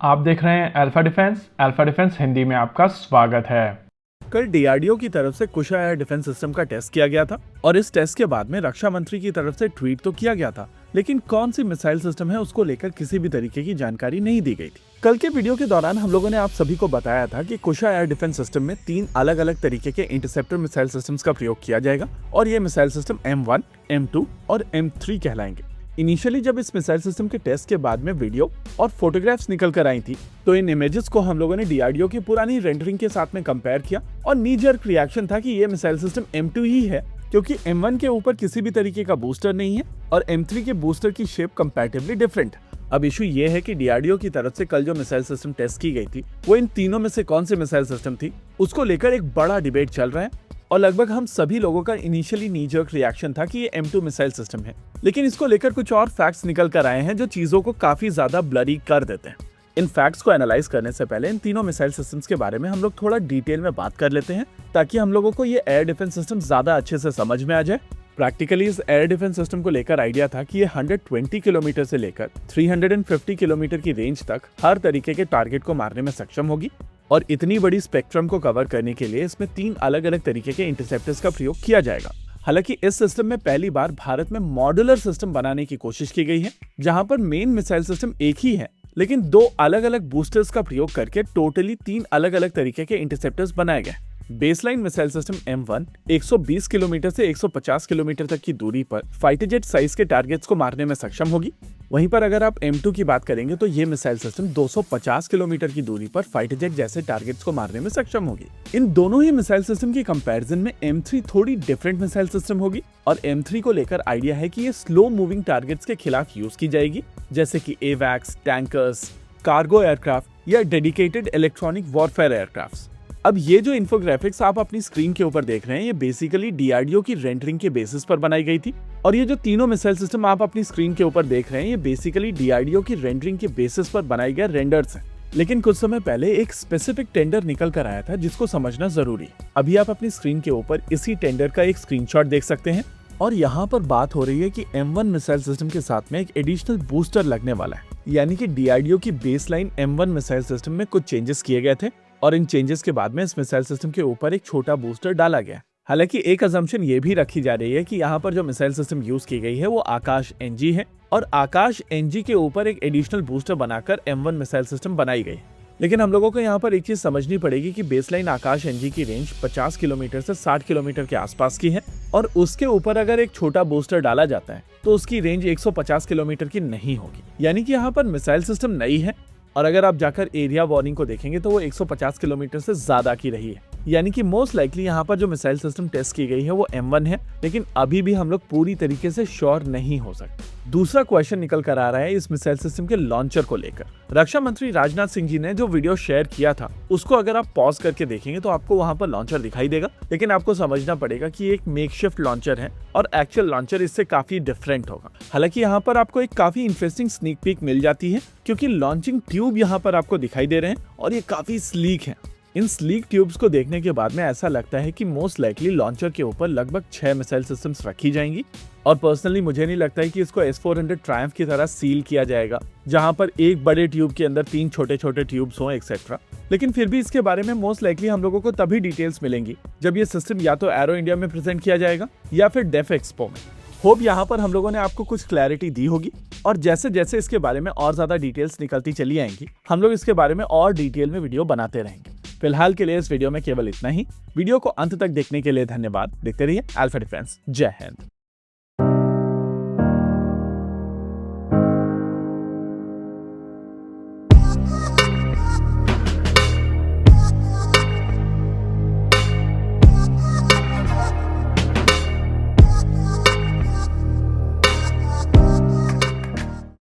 आप देख रहे हैं अल्फा डिफेंस हिंदी में आपका स्वागत है। कल डीआरडीओ की तरफ से कुशा एयर डिफेंस सिस्टम का टेस्ट किया गया था और इस टेस्ट के बाद में रक्षा मंत्री की तरफ से ट्वीट तो किया गया था, लेकिन कौन सी मिसाइल सिस्टम है उसको लेकर किसी भी तरीके की जानकारी नहीं दी गई थी। कल के वीडियो के दौरान हम लोगों ने आप सभी को बताया था कि कुशा एयर डिफेंस सिस्टम में 3 अलग अलग तरीके के इंटरसेप्टर मिसाइल सिस्टम्स का प्रयोग किया जाएगा और ये मिसाइल सिस्टम M1, M2 और M3 कहलाएंगे। इनिशियली जब इस मिसाइल सिस्टम के टेस्ट के बाद में वीडियो और फोटोग्राफ्स निकल कर आई थी तो इन इमेजेस को हम लोगों ने डीआरडीओ की पुरानी रेंडरिंग के साथ में कंपेयर किया और नी जर्क रिएक्शन था कि ये मिसाइल सिस्टम M2 ही है, क्योंकि M1 के ऊपर किसी भी तरीके का बूस्टर नहीं है और M3 के बूस्टर की शेप कंपैरेटिवली डिफरेंट। अब इशू ये है कि डीआरडीओ की तरफ से कल जो मिसाइल सिस्टम टेस्ट की गई थी वो इन तीनों में से कौन सी मिसाइल सिस्टम थी उसको लेकर एक बड़ा डिबेट चल रहा है और लगभग हम सभी लोगों का इनिशियली नी जर्क रिएक्शन था कि ये M2 मिसाइल सिस्टम है, लेकिन इसको लेकर कुछ और फैक्ट्स निकल कर आए हैं जो चीजों को काफी ज्यादा ब्लरी कर देते हैं। इन फैक्ट्स को एनालाइज करने से पहले इन तीनों मिसाइल सिस्टम्स के बारे में हम लोग थोड़ा डिटेल में बात कर लेते हैं ताकि हम लोगों को ये एयर डिफेंस सिस्टम ज्यादा अच्छे से समझ में आ जाए। प्रैक्टिकली इस एयर डिफेंस सिस्टम को लेकर आइडिया था कि ये 120 किलोमीटर से लेकर 350 किलोमीटर की रेंज तक हर तरीके के टारगेट को मारने में सक्षम होगी और इतनी बड़ी स्पेक्ट्रम को कवर करने के लिए इसमें 3 अलग अलग तरीके के इंटरसेप्टर्स का प्रयोग किया जाएगा। हालांकि इस सिस्टम में पहली बार भारत में मॉड्यूलर सिस्टम बनाने की कोशिश की गई है, जहां पर मेन मिसाइल सिस्टम एक ही है लेकिन 2 अलग अलग बूस्टर्स का प्रयोग करके टोटली 3 अलग अलग तरीके के इंटरसेप्टर्स बनाए गए। Baseline missile system M1 120 kilometre से 150 किलोमीटर तक की दूरी पर फाइटर जेट साइज के टारगेट्स को मारने में सक्षम होगी। वहीं पर अगर आप M2 की बात करेंगे तो ये मिसाइल सिस्टम 250 किलोमीटर की दूरी पर फाइटर जेट जैसे टारगेट्स को मारने में सक्षम होगी। इन दोनों ही मिसाइल सिस्टम की कंपैरिजन में M3 थोड़ी डिफरेंट मिसाइल सिस्टम होगी और M3 को लेकर आइडिया है कि ये स्लो मूविंग टारगेट्स के खिलाफ यूज की जाएगी, जैसे कि एवैक्स, टैंकर्स, कार्गो एयरक्राफ्ट या डेडिकेटेड इलेक्ट्रॉनिक वॉरफेयर एयरक्राफ्ट। अब ये जो इन्फोग्राफिक्स आप अपनी स्क्रीन के ऊपर देख रहे हैं ये बेसिकली डीआरडीओ की रेंडरिंग के बेसिस पर बनाई गई थी और ये जो तीनों मिसाइल सिस्टम आप अपनी स्क्रीन के ऊपर देख रहे हैं ये बेसिकली डीआरडीओ की रेंडरिंग के बेसिस पर बनाए गए रेंडर्स हैं। लेकिन कुछ समय पहले एक स्पेसिफिक टेंडर निकल कर आया था जिसको समझना जरूरी है। अभी आप अपनी स्क्रीन के ऊपर इसी टेंडर का एक स्क्रीनशॉट देख सकते हैं और यहाँ पर बात हो रही है कि M1 मिसाइल सिस्टम के साथ में एक एडिशनल बूस्टर लगने वाला है, यानी कि डीआरडीओ की बेसलाइन M1 मिसाइल सिस्टम में कुछ चेंजेस किए गए थे और इन चेंजेस के बाद में इस मिसाइल सिस्टम के ऊपर एक छोटा बूस्टर डाला गया। हालांकि एक अजम्पशन ये भी रखी जा रही है कि यहाँ पर जो मिसाइल सिस्टम यूज की गई है वो आकाश NG है और आकाश NG के ऊपर एक एडिशनल बूस्टर बनाकर M1 मिसाइल सिस्टम बनाई गई। लेकिन हम लोगों को यहाँ पर एक चीज समझनी पड़ेगी कि बेसलाइन आकाश NG की रेंज 50 किलोमीटर से 60 किलोमीटर के आसपास की है और उसके ऊपर अगर एक छोटा बूस्टर डाला जाता है तो उसकी रेंज 150 किलोमीटर की नहीं होगी, यानी कि यहाँ पर मिसाइल सिस्टम नई है और अगर आप जाकर एरिया वार्निंग को देखेंगे तो वो 150 किलोमीटर से ज्यादा की रही है, यानी कि मोस्ट लाइकली यहाँ पर जो मिसाइल सिस्टम टेस्ट की गई है वो M1 है, लेकिन अभी भी हम लोग पूरी तरीके से श्योर नहीं हो सकते। दूसरा क्वेश्चन निकल कर आ रहा है इस मिसाइल सिस्टम के लॉन्चर को लेकर। रक्षा मंत्री राजनाथ सिंह जी ने जो वीडियो शेयर किया था उसको अगर आप पॉज करके देखेंगे तो आपको वहां पर लॉन्चर दिखाई देगा, लेकिन आपको समझना पड़ेगा कि एक मेकशिफ्ट लॉन्चर है और एक्चुअल लॉन्चर इससे काफी डिफरेंट होगा। हालांकि यहाँ पर आपको एक काफी इंटरेस्टिंग स्नीक पीक मिल जाती है क्योंकि लॉन्चिंग ट्यूब यहाँ पर आपको दिखाई दे रहे हैं और ये काफी स्लीक है। इन स्लीक ट्यूब्स को देखने के बाद में ऐसा लगता है कि मोस्ट लाइकली लॉन्चर के ऊपर लगभग 6 मिसाइल सिस्टम्स रखी जाएंगी और पर्सनली मुझे नहीं लगता है कि इसको S-400 ट्रायम्फ की तरह सील किया जाएगा जहां पर एक बड़े ट्यूब के अंदर 3 छोटे छोटे ट्यूब्स हों एक्सेट्रा। लेकिन फिर भी इसके बारे में मोस्ट लाइकली हम लोगों को तभी डिटेल्स मिलेंगी जब ये सिस्टम या तो एरो इंडिया में प्रेजेंट किया जाएगा या फिर डेफ एक्सपो में। होप यहाँ पर हम लोगों ने आपको कुछ क्लैरिटी दी होगी और जैसे जैसे इसके बारे में और ज्यादा डिटेल्स निकलती चली आएंगी हम लोग इसके बारे में और डिटेल में वीडियो बनाते रहेंगे। फिलहाल के लिए इस वीडियो में केवल इतना ही। वीडियो को अंत तक देखने के लिए धन्यवाद। देखते रहिए अल्फा डिफेंस। जय हिंद।